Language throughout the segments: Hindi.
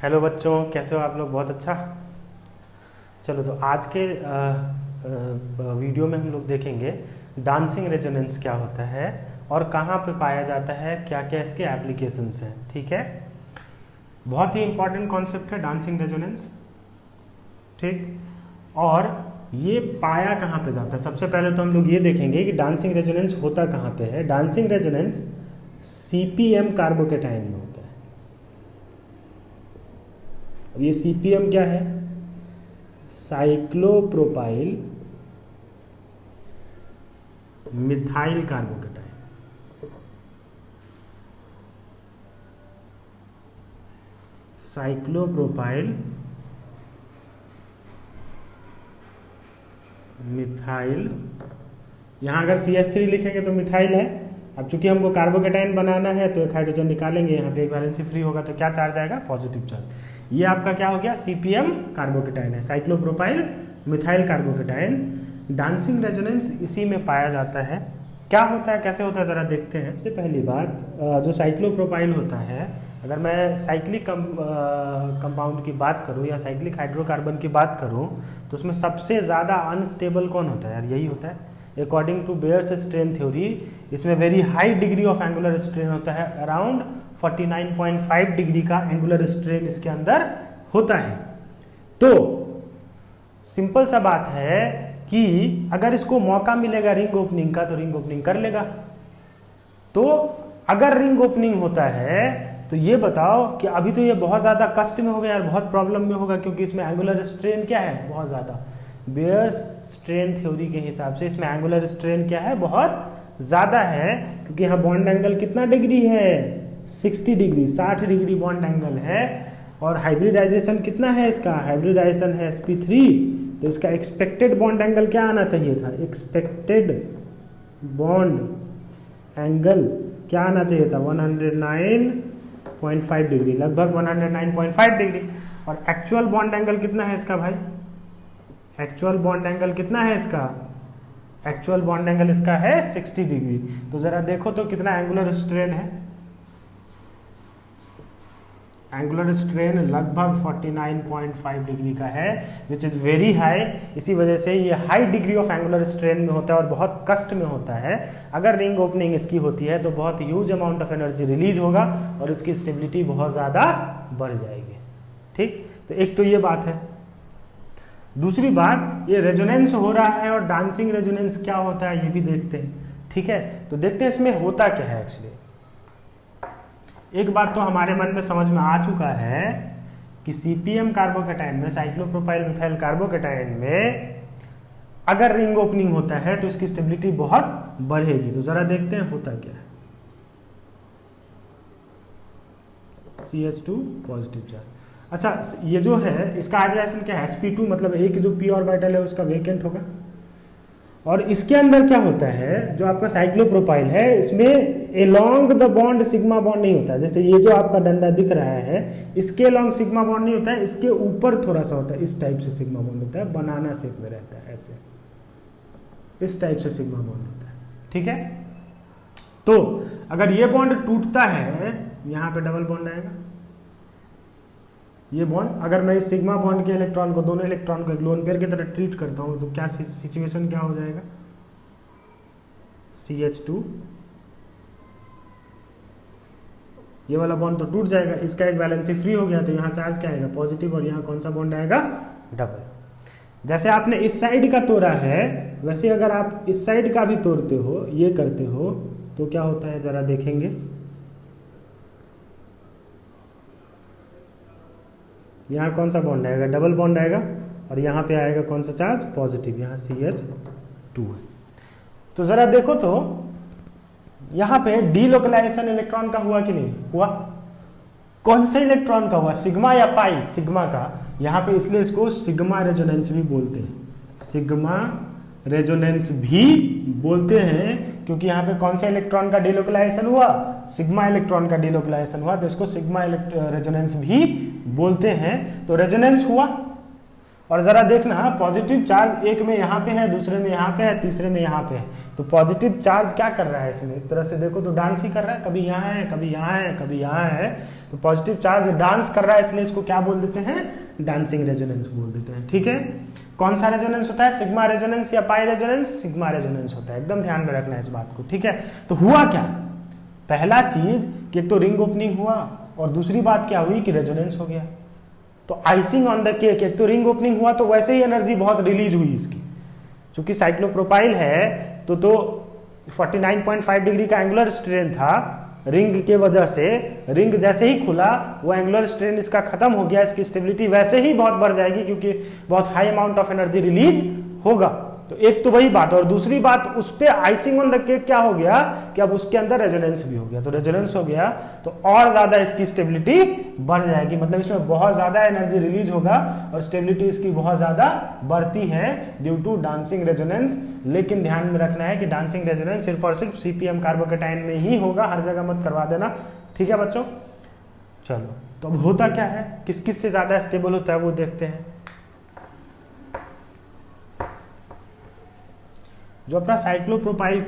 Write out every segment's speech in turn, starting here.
हेलो बच्चों, कैसे हो आप लोग? बहुत अच्छा। चलो, तो आज के वीडियो में हम लोग देखेंगे डांसिंग रेजोनेंस क्या होता है और कहाँ पे पाया जाता है, क्या क्या इसके एप्लीकेशंस हैं। ठीक है, बहुत ही इंपॉर्टेंट कॉन्सेप्ट है डांसिंग रेजोनेंस। ठीक, और ये पाया कहाँ पे जाता है? सबसे पहले तो हम लोग ये देखेंगे कि डांसिंग रेजोनेंस होता कहाँ पे है। डांसिंग रेजोनेंस सीपीएम कार्बोकेटाइन में होता है। अब ये सीपीएम क्या है? Cyclopropyl methyl carbocation. Cyclopropyl methyl, यहाँ अगर CH3 लिखेंगे तो मिथाइल है। अब चूंकि हमको कार्बोकेटाइन बनाना है तो एक हाइड्रोजन निकालेंगे, यहाँ पे एक वैलेंसी फ्री होगा तो क्या चार्ज आएगा? Positive charge. ये आपका क्या हो गया? सीपीएम कार्बोकेटाइन है, cyclopropyl methyl carbocation. Dancing resonance इसी में पाया जाता है। क्या होता है, कैसे होता है, ज़रा देखते हैं। सबसे पहली बात, जो साइक्लोप्रोपाइल होता है, अगर मैं साइक्लिक कंपाउंड की बात करूं या साइक्लिक हाइड्रोकार्बन की बात करूं तो उसमें सबसे ज़्यादा अनस्टेबल कौन होता है? यार यही होता है। According to Baeyer's strain theory, इसमें very high degree of angular strain होता है। अराउंड 49.5 डिग्री का एंगुलर स्ट्रेन इसके अंदर होता है। तो सिंपल सा बात है कि अगर इसको मौका मिलेगा रिंग ओपनिंग का तो रिंग ओपनिंग कर लेगा। तो अगर रिंग ओपनिंग होता है तो ये बताओ कि अभी तो ये बहुत ज़्यादा कष्ट में होगा यार, बहुत प्रॉब्लम में होगा, क्योंकि इसमें एंगुलर स्ट्रेन क्या है? बहुत ज़्यादा। बेयर्स स्ट्रेन थ्योरी के हिसाब से इसमें एंगुलर स्ट्रेन क्या है? बहुत ज़्यादा है, क्योंकि यहाँ बॉन्ड एंगल कितना डिग्री है? 60 डिग्री, 60 डिग्री बॉन्ड एंगल है। और हाइब्रिडाइजेशन कितना है इसका? हाइब्रिडाइजेशन है sp3, तो इसका एक्सपेक्टेड बॉन्ड एंगल क्या आना चाहिए था? एक्सपेक्टेड बॉन्ड एंगल क्या आना चाहिए था? 109.5 डिग्री, लगभग 109.5 डिग्री। और एक्चुअल बॉन्ड एंगल कितना है इसका भाई? एक्चुअल बॉन्ड एंगल कितना है इसका? एक्चुअल बॉन्ड एंगल इसका है 60 डिग्री। तो जरा देखो तो कितना एंगुलर स्ट्रेन है। एंगुलर स्ट्रेन लगभग 49.5 डिग्री का है, विच इज़ वेरी हाई। इसी वजह से ये high degree of angular strain में होता है और बहुत कष्ट में होता है। अगर रिंग ओपनिंग इसकी होती है तो बहुत huge amount of energy release होगा और इसकी स्टेबिलिटी बहुत ज़्यादा बढ़ जाएगी। ठीक, तो एक तो ये बात है। दूसरी बात, ये रेजोनेंस हो रहा है और डांसिंग रेजोनेंस क्या होता है ये भी देखते हैं। ठीक है, तो देखते हैं इसमें होता क्या है एक्चुअली। एक बात तो हमारे मन में समझ में आ चुका है कि सीपीएम कार्बोकेटाइन में, साइक्लोप्रोपाइल मिथाइल कार्बोकेटाइन में अगर रिंग ओपनिंग होता है तो इसकी स्टेबिलिटी बहुत बढ़ेगी। तो जरा देखते हैं होता क्या है। CH2 positive charge. अच्छा, ये जो है इसका हाइब्रिडाइजेशन क्या है? sp2, मतलब एक जो p ऑर्बिटल है उसका वेकेंट होगा। और इसके अंदर क्या होता है, जो आपका साइक्लोप्रोपाइल है इसमें along the bond sigma bond नहीं होता है। जैसे ये जो आपका डंडा दिख रहा है इसके एलोंग सिग्मा बॉन्ड नहीं होता है, इसके ऊपर थोड़ा सा होता है। इस टाइप से सिग्मा बॉन्ड होता है, बनाना शेप में रहता है, ऐसे इस टाइप से सिग्मा बॉन्ड होता है। ठीक है, तो अगर ये बॉन्ड टूटता है, यहाँ पे डबल बॉन्ड आएगा। ये बॉन्ड, अगर मैं इस सिग्मा बॉन्ड के इलेक्ट्रॉन को, दोनों इलेक्ट्रॉन को एक लोन पेयर की तरह ट्रीट करता हूँ तो क्या सिचुएशन क्या हो जाएगा? CH2, ये वाला बॉन्ड तो टूट जाएगा, इसका एक वैलेंसी फ्री हो गया, तो यहाँ चार्ज क्या आएगा? पॉजिटिव। और यहाँ कौन सा बॉन्ड आएगा? डबल। जैसे आपने इस साइड का तोड़ा है वैसे अगर आप इस साइड का भी तोड़ते हो, ये करते हो, तो क्या होता है जरा देखेंगे। यहाँ कौन सा बॉन्ड आएगा? डबल बॉन्ड आएगा। और यहाँ पे आएगा कौन सा चार्ज? पॉजिटिव। यहाँ CH2 है। तो जरा देखो तो यहाँ पे डीलोकलाइजेशन इलेक्ट्रॉन का हुआ कि नहीं हुआ? कौन से इलेक्ट्रॉन का हुआ? सिग्मा या पाई? सिग्मा का। यहाँ पे इसलिए इसको सिग्मा रेजोनेंस भी बोलते हैं। सिग्मा रेजोनेंस भी बोलते हैं क्योंकि यहाँ पे कौन सा इलेक्ट्रॉन का डीलोकलाइजेशन हुआ? सिग्मा इलेक्ट्रॉन का डीलोकलाइजेशन हुआ, तो इसको सिग्मा रेजोनेंस भी बोलते हैं। तो रेजोनेंस हुआ और जरा देखना पॉजिटिव चार्ज एक में यहाँ पे है, दूसरे में यहाँ पे है, तीसरे में यहाँ पे है। तो पॉजिटिव चार्ज क्या कर रहा है इसमें, एक तरह से देखो तो डांस ही कर रहा है, कभी यहाँ है, कभी यहाँ है, कभी यहाँ है। तो पॉजिटिव चार्ज डांस कर रहा है, इसलिए इसको क्या बोल देते हैं, डांसिंग रेजोनेंस बोल देते हैं। ठीक है, कौन सा रेजोनेंस होता है, सिग्मा रेजोनेंस या पाई रेजोनेंस, सिग्मा रेजोनेंस होता है। एकदम ध्यान में रखना है इस बात को। ठीक है, तो हुआ क्या, पहला चीज कि एक तो रिंग ओपनिंग हुआ और दूसरी बात क्या हुई कि रेजोनेंस हो गया। तो आइसिंग ऑन द केक, एक तो रिंग ओपनिंग हुआ तो वैसे ही एनर्जी बहुत रिलीज हुई इसकी, क्योंकि साइक्लोप्रोपाइल है तो 49.5 डिग्री का एंगुलर स्ट्रेन था रिंग के वजह से। रिंग जैसे ही खुला वो एंगुलर स्ट्रेन इसका खत्म हो गया, इसकी स्टेबिलिटी वैसे ही बहुत बढ़ जाएगी क्योंकि बहुत high amount of energy release होगा। तो एक तो वही बात, और दूसरी बात उस पे आइसिंग ऑन द केक क्या हो गया कि अब उसके अंदर रेजोनेंस भी हो गया। तो रेजोनेंस हो गया तो और ज्यादा इसकी स्टेबिलिटी बढ़ जाएगी, मतलब इसमें बहुत ज्यादा एनर्जी रिलीज होगा और स्टेबिलिटी इसकी बहुत ज्यादा बढ़ती है ड्यू टू डांसिंग रेजोनेंस। लेकिन ध्यान में रखना है कि डांसिंग रेजोनेंस सिर्फ और सिर्फ सीपीएम कार्बोकेटाइन में ही होगा, हर जगह मत करवा देना। ठीक है बच्चों, चलो तो अब होता क्या है, किस किस से ज्यादा स्टेबल होता है वो देखते हैं। जो अपना साइक्लोप्रोपाइल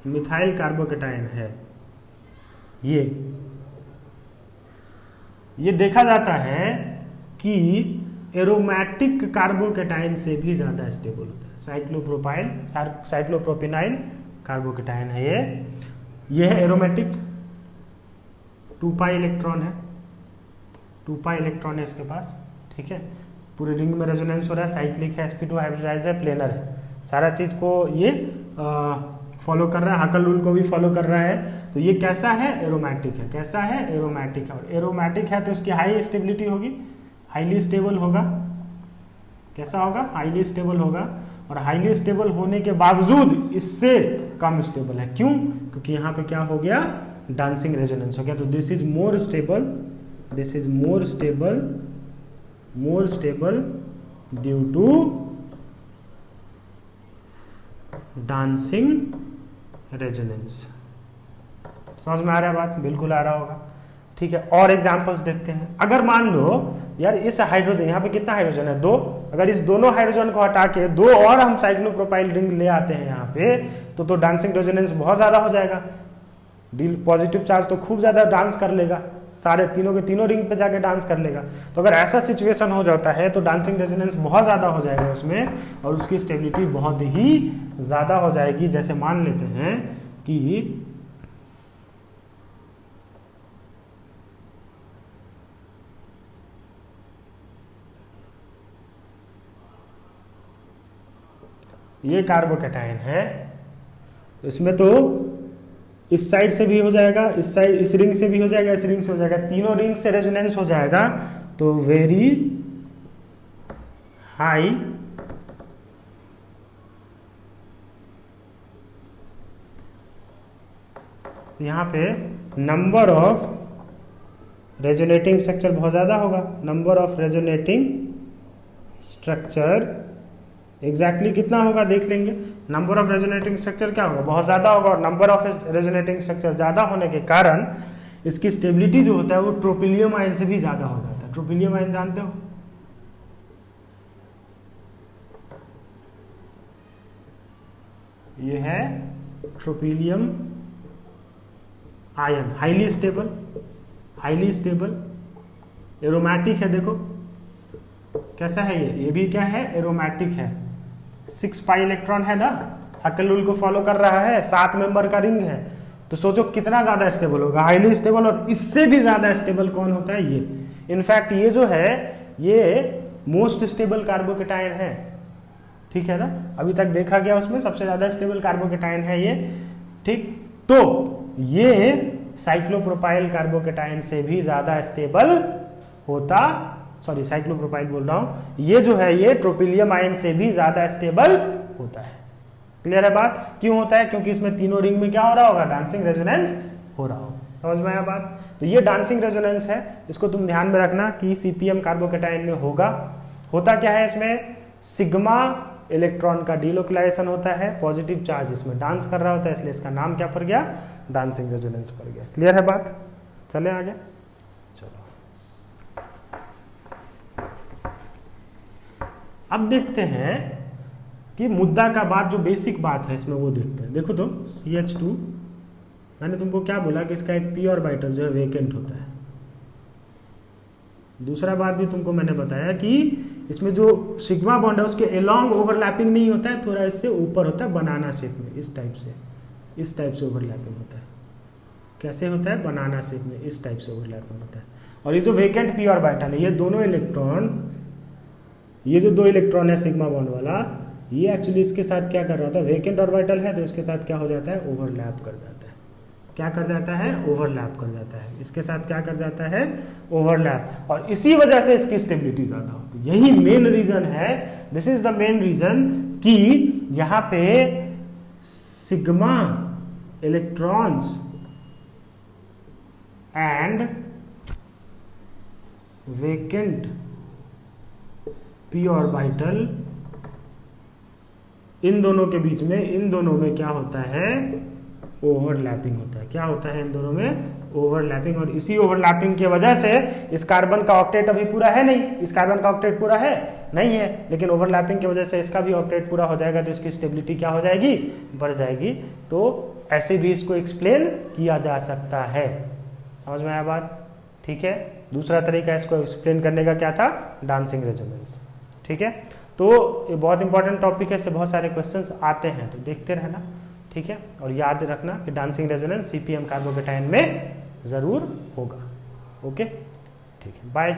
मिथाइल कार्बोकेटाइन है, ये देखा जाता है कि एरोमेटिक कार्बोकेटाइन से भी ज्यादा स्टेबल होता है। साइक्लोप्रोपिनाइल कार्बोकेटाइन है ये है एरोमेटिक, 2 पाई इलेक्ट्रॉन है, 2 पाई इलेक्ट्रॉन है इसके पास। ठीक है, पूरे रिंग में रेजोनेंस हो रहा है, साइक्लिक है, sp2 हाइब्रिडाइज है, प्लेनर है, सारा चीज को ये फॉलो कर रहा है, हाकल रूल को भी फॉलो कर रहा है। तो ये कैसा है, एरोमेटिक है। कैसा है, एरोमेटिक है। और एरोमेटिक है तो इसकी हाई स्टेबिलिटी होगी, हाईली स्टेबल होगा। कैसा होगा, हाईली स्टेबल होगा। और हाईली स्टेबल होने के बावजूद इससे कम स्टेबल है। क्यों, क्योंकि यहाँ पे क्या हो गया, डांसिंग रेजोनेंस हो गया। तो this is more stable, this is more stable due to dancing resonance. समझ में आ रहा है बात, बिल्कुल आ रहा होगा। ठीक है, और एग्जांपल्स देखते हैं। अगर मान लो यार इस हाइड्रोजन, यहाँ पे कितना हाइड्रोजन है, 2, अगर इस दोनों हाइड्रोजन को हटा के 2 और हम साइक्लोप्रोपाइल रिंग ले आते हैं यहाँ पे, तो डांसिंग रेजोनेंस बहुत ज्यादा हो जाएगा। पॉजिटिव चार्ज तो खूब ज्यादा डांस कर लेगा, सारे तीनों के तीनों रिंग पे जाके डांस कर लेगा। तो अगर ऐसा सिचुएशन हो जाता है तो डांसिंग रेजोनेंस बहुत ज्यादा हो जाएगा उसमें, और उसकी स्टेबिलिटी बहुत ही ज्यादा हो जाएगी। जैसे मान लेते हैं कि ये कार्बोकेटाइन है, इसमें तो इस साइड से भी हो जाएगा, इस साइड, इस रिंग से भी हो जाएगा, इस रिंग से हो जाएगा, तीनों रिंग से रेजोनेंस हो जाएगा। तो वेरी हाई यहाँ पे नंबर ऑफ रेजोनेटिंग स्ट्रक्चर बहुत ज्यादा होगा। Number of resonating structure exactly कितना होगा देख लेंगे। नंबर ऑफ रेजोनेटिंग स्ट्रक्चर क्या होगा, बहुत ज्यादा होगा। और नंबर ऑफ रेजोनेटिंग स्ट्रक्चर ज्यादा होने के कारण इसकी स्टेबिलिटी जो होता है वो ट्रोपिलियम आयन से भी ज्यादा हो जाता है। ट्रोपिलियम आयन जानते हो, ये है tropylium ion, highly stable, highly stable, aromatic है। देखो कैसा है ये भी क्या है, एरोमेटिक है। 6 पाई इलेक्ट्रॉन है ना, हकेल रूल को फॉलो कर रहा है, 7 मेंबर का रिंग है। तो सोचो कितना ज्यादा स्टेबल होगा, हाईली स्टेबल। और इससे भी ज्यादा स्टेबल कौन होता है, ये। इनफैक्ट ये जो है ये मोस्ट स्टेबल कार्बोकेटाइन है। ठीक है ना, अभी तक देखा गया उसमें सबसे ज्यादा स्टेबल कार्बोकेटाइन है ये। ठीक, तो ये साइक्लोप्रोपाइल कार्बोकेटाइन से भी ज्यादा स्टेबल होता, सॉरी साइक्लोप्रोपाइल बोल रहा हूं, ये जो है ये ट्रोपिलियम आयन से भी ज्यादा स्टेबल होता है। क्लियर है बात, क्यों होता है, क्योंकि इसमें तीनों रिंग में क्या हो रहा होगा, डांसिंग रेजोनेंस हो रहा होगा। समझ में आया बात। तो ये डांसिंग रेजोनेंस है, इसको तुम ध्यान में रखना कि सीपीएम कार्बोकेटाइन में होगा। होता क्या है, इसमें सिग्मा इलेक्ट्रॉन का डीलोकलाइजेशन होता है, पॉजिटिव चार्ज इसमें डांस कर रहा होता है, इसलिए इसका नाम क्या पड़ गया, डांसिंग रेजोनेंस पड़ गया। क्लियर है बात, चले आगे। चलो अब देखते हैं कि मुद्दा का बात जो बेसिक बात है इसमें वो देखते हैं। देखो तो CH2 मैंने तुमको क्या बोला कि इसका एक p ऑर्बिटल जो है वेकेंट होता है। दूसरा बात भी तुमको मैंने बताया कि इसमें जो सिग्मा बॉन्ड है उसके एलॉन्ग ओवरलैपिंग नहीं होता है, थोड़ा इससे ऊपर होता है बनाना शेप में, इस टाइप से ओवरलैपिंग होता है। कैसे होता है? बनाना शेप में, इस टाइप से ओवरलैपिंग होता है। और ये जो वेकेंट p ऑर्बिटल है, ये दोनों इलेक्ट्रॉन, ये जो 2 इलेक्ट्रॉन है सिग्मा बॉन्ड वाला, ये एक्चुअली इसके साथ क्या कर रहा होता है? वेकेंट ऑर्बिटल है तो इसके साथ क्या हो जाता है? ओवरलैप कर जाता है। क्या कर जाता है? ओवरलैप कर जाता है। इसके साथ क्या कर जाता है? ओवरलैप। और इसी वजह से इसकी स्टेबिलिटी ज्यादा होती है। यही मेन रीजन है, this is the main reason कि यहां पे sigma electrons and vacant p orbital, इन दोनों के बीच में, इन दोनों में क्या होता है? ओवरलैपिंग होता है। क्या होता है? इन दोनों में ओवरलैपिंग। और इसी ओवरलैपिंग की वजह से इस कार्बन का ऑक्टेट अभी पूरा है नहीं, इस कार्बन का ऑक्टेट पूरा है नहीं है, लेकिन ओवरलैपिंग की वजह से इसका भी ऑक्टेट पूरा हो जाएगा, तो इसकी स्टेबिलिटी क्या हो जाएगी? बढ़ जाएगी। तो ऐसे भी इसको एक्सप्लेन किया जा सकता है। समझ में आया बात? ठीक है। दूसरा तरीका इसको एक्सप्लेन करने का क्या था? Dancing resonance. ठीक है। तो ये बहुत इंपॉर्टेंट टॉपिक है, इससे बहुत सारे क्वेश्चंस आते हैं, तो देखते रहना। ठीक है। और याद रखना कि डांसिंग रेजोनेंस CPM कार्बोकेटायन में जरूर होगा। ओके, ठीक है, बाय।